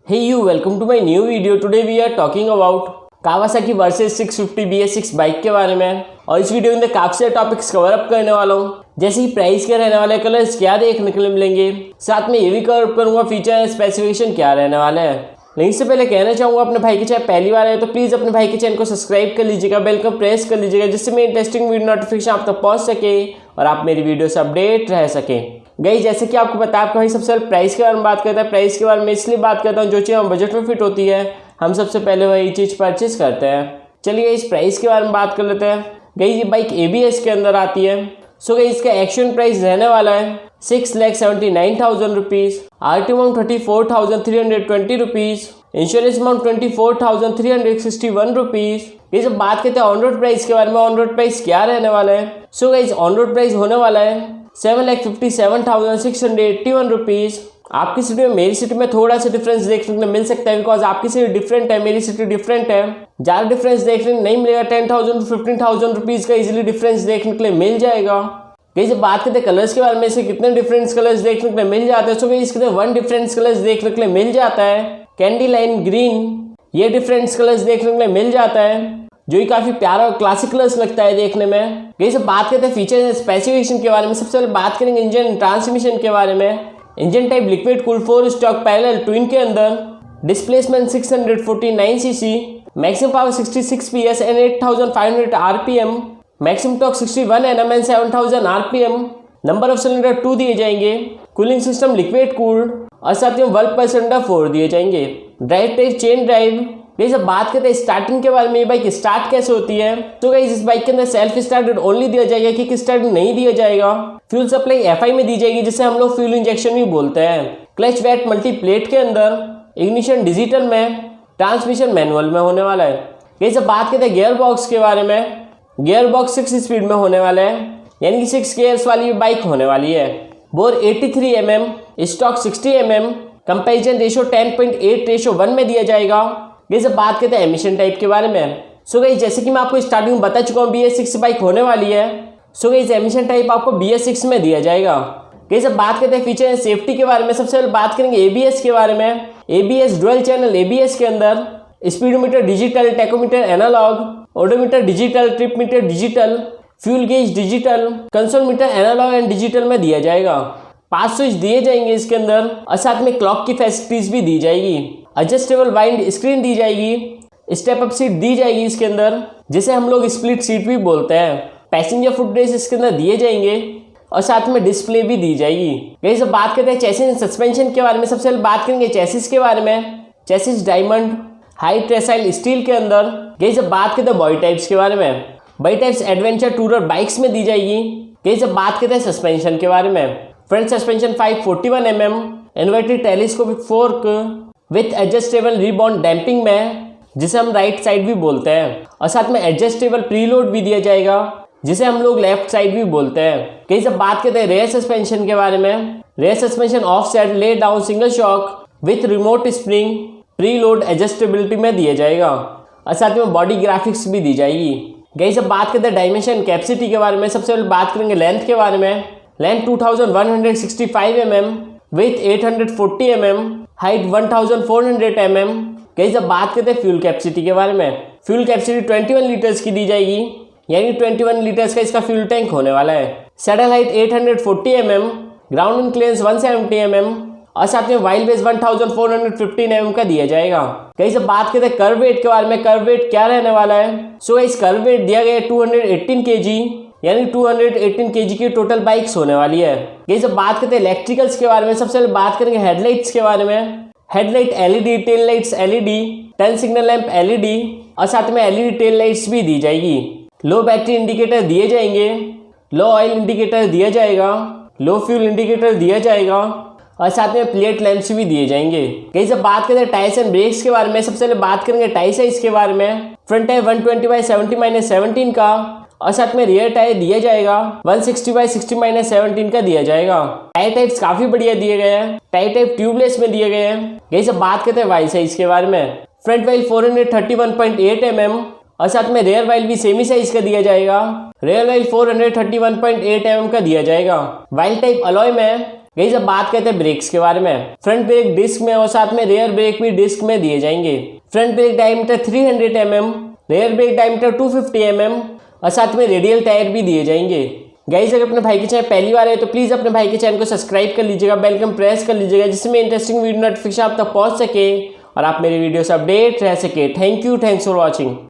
Hey you, welcome to my new video. Today we are talking about Kawasaki Versys 650 BS6 bike के बारे में। और इस video में काफ़ी सारे टॉपिक्स कवर अप करने वाला हूँ, जैसे कि प्राइस क्या रहने वाला है, कलर्स क्या देखने के लिए मिलेंगे, साथ में ये भी कवर अप करूँगा फीचर एंड स्पेसिफिकेशन क्या रहने वाला है। लेकिन इससे पहले कहना चाहूँगा अपने भाई के चैनल पहली बार है तो प्लीज़ अपने भाई के चैनल को सब्सक्राइब कर लीजिएगा, बेल को प्रेस कर लीजिएगा, जिससे मेरी इंटरेस्टिंग वीडियो नोटिफिकेशन आप तक पहुँच सके और आप मेरी वीडियो से अपडेट रह सकें। गई जैसे कि आपको पता है, आपको भाई सबसे पहले प्राइस के बारे में बात करता है। प्राइस के बारे में इसलिए बात करता हूँ, जो चीज़ हम बजट में फिट होती है हम सबसे पहले वही चीज़ परचेज करते हैं। चलिए इस प्राइस के बारे में बात कर लेते हैं। गई ये बाइक ABS के अंदर आती है। सो गई इसका एक्शन प्राइस रहने वाला है 6,79,000 rupees, RT amount 34,320 rupees, insurance amount 24,361 rupees. ये जब बात करते हैं ऑन रोड प्राइस के बारे में, ऑन रोड प्राइस क्या रहने वाला है। सो गई ऑन रोड प्राइस होने वाला है 7,57,681 रुपीज़। आपकी सिटी में मेरी सिटी में थोड़ा सा डिफरेंस देखने को मिल सकता है, बिकॉज आपकी सिटी डिफरेंट है, मेरी सिटी डिफरेंट है। ज़्यादा डिफरेंस देखने को नहीं मिलेगा, 10,000 to 15,000 रुपीज़ का इजीली डिफरेंस देखने के लिए मिल जाएगा। कहीं जब बात करते हैं कलर्स के बारे में, से कितने डिफरेंस कलर्स देखने के लिए मिल जाते हैं। सो इसके अंदर 1 डिफरेंस कलर्स देखने के लिए मिल जाता है, कैंडी लाइन ग्रीन। ये डिफरेंस कलर्स देखने के लिए मिल जाता है, जो ही काफ़ी प्यारा और क्लासिक कलर्स लगता है देखने में। कहीं से बात करते हैं फीचर एंड स्पेसिफिकेशन के बारे में, सबसे पहले बात करेंगे इंजन ट्रांसमिशन के बारे में। Engine type liquid cool 4 stock parallel twin के अंदर, displacement 649 cc, maximum power 66 PS and 8,500 RPM, maximum torque 61 Nm and 7,000 RPM। Number of cylinder 2 दिए जाएंगे, कूलिंग सिस्टम लिक्विड कूल्ड और साथ ही 1/4 दिए जाएंगे। Drive type chain drive. ये सब बात करते हैं स्टार्टिंग के बारे में, ये बाइक स्टार्ट कैसे होती है। तो गाइस इस बाइक के अंदर सेल्फ स्टार्टेड ओनली दिया जाएगा, किक स्टार्ट नहीं दिया जाएगा। फ्यूल सप्लाई FI में दी जाएगी, जिसे हम लोग फ्यूल इंजेक्शन भी बोलते हैं। क्लच वेट मल्टी प्लेट के अंदर, इग्निशन डिजिटल में, ट्रांसमिशन मैनुअल में होने वाला है। ये सब बात करते हैं गियर बॉक्स के बारे में। गियर बॉक्स 6 स्पीड में होने वाला है, यानी कि 6 गियर्स वाली बाइक होने वाली है। Bore 83 mm, stock 60 mm, comparison ratio 10.8:1 में दिया जाएगा। ये सब बात करते हैं एमिशन टाइप के बारे में। सो गाइस जैसे कि मैं आपको स्टार्टिंग में बता चुका हूँ BS6 बाइक होने वाली है। सो गाइस एमिशन टाइप आपको BS6 में दिया जाएगा। ये सब बात करते हैं फीचर एंड सेफ्टी के बारे में। सबसे पहले बात करेंगे ABS के बारे में। ABS डुअल चैनल ABS के अंदर speedometer digital, tachometer analogue, odometer digital, trip meter digital, fuel gauge digital, console meter analogue and digital में दिया जाएगा। 5 स्विच दिए जाएंगे इसके अंदर और साथ में क्लॉक की फैसिलिटीज भी दी जाएगी। एडजस्टेबल वाइंड स्क्रीन दी जाएगी, स्टेप अप सीट दी जाएगी इसके अंदर, जिसे हम लोग स्प्लिट सीट भी बोलते हैं। पैसेंजर फुट रेस्ट इसके अंदर दिए जाएंगे और साथ में डिस्प्ले भी दी जाएगी। यही सब बात करते हैं चेसिस एंड सस्पेंशन के बारे में। सबसे पहले बात करेंगे चेसिस के बारे में। चेसिस डायमंड हाई ट्रेसाइल स्टील के अंदर। यही सब बात करते हैं बॉडी टाइप्स के बारे में। Body types adventure tourer bikes में दी जाएगी। यही सब बात करते हैं सस्पेंशन के बारे में। Front suspension 541 mm, inverted telescopic fork with adjustable rebound damping में, जिसे हम राइट साइड भी बोलते हैं, और साथ में एडजस्टेबल प्रीलोड भी दिया जाएगा, जिसे हम लोग लेफ्ट साइड भी बोलते हैं। कहीं सब बात करते हैं रेयर सस्पेंशन के बारे में। Rare suspension of side lay down single shock with remote spring preload adjustability में दिया जाएगा, और साथ में बॉडी ग्राफिक्स भी दी जाएगी। कहीं सब बात करते हैं डायमेंशन कैपेसिटी के बारे में। सबसे पहले बात करेंगे लेंथ के बारे में। Length 2165 mm with 840 mm, height 1400 mm। कहीं जब बात करते हैं फ्यूल कैपेसिटी के बारे में। फ्यूल कैपेसिटी 21 लीटर्स की दी जाएगी, यानी 21 लीटर्स का इसका फ्यूल टैंक होने वाला है। Saddle height 840 mm, ground in clearance 170 mm और साथ में व्हील बेस 1415 mm का दिया जाएगा। कहीं से बात करते हैं कर्व वेट के बारे में। कर्व वेट क्या रहने वाला है। सो इस कर्व वेट दिया गया है 218 kg, यानी 218 kg की टोटल बाइक्स होने वाली है। ये सब बात करते हैं इलेक्ट्रिकल्स के बारे में। सबसे पहले बात करेंगे हेडलाइट्स के बारे में। Headlight LED, tail lights LED, turn signal lamp LED और साथ में LED टेल लाइट्स भी दी जाएगी। लो बैटरी इंडिकेटर दिए जाएंगे, लो ऑयल इंडिकेटर दिया जाएगा, लो फ्यूल इंडिकेटर दिया जाएगा और साथ में प्लेट लैंप्स भी दिए जाएंगे। कहीं से बात करते हैं टायर्स एंड ब्रेक्स के बारे में। सबसे पहले बात करेंगे टायर साइज के बारे में। फ्रंट टायर 120/70-17 का और साथ में रियर टायर दिया जाएगा 160/60-17 का दिया जाएगा। टायर टाइप्स काफी बढ़िया दिए गए हैं। टायर टाइप ट्यूबलेस में दिए गए हैं। यही सब बात करते हैं व्हील साइज के बारे में। फ्रंट व्हील 431.8 mm और साथ में रेयर व्हील भी सेमी साइज का दिया जाएगा। रेयर व्हील 431.8 mm का दिया जाएगा। व्हील टाइप अलॉय में गाइस अब बात करते हैं ब्रेक्स के बारे में। फ्रंट ब्रेक डिस्क में और साथ में रेयर ब्रेक भी डिस्क में दिए जाएंगे। Front brake diameter 300 mm, rear brake diameter 250 mm और साथ में रेडियल टायर भी दिए जाएंगे। गाइस अगर अपने भाई के चैनल पहली बार है तो प्लीज अपने भाई के चैनल को सब्सक्राइब कर लीजिएगा, बेल आइकन प्रेस कर लीजिएगा, जिसमें इंटरेस्टिंग वीडियो नोटिफिकेशन आप तक पहुंच सके और आप मेरी वीडियो से अपडेट रह सके। Thank you, thanks for watching.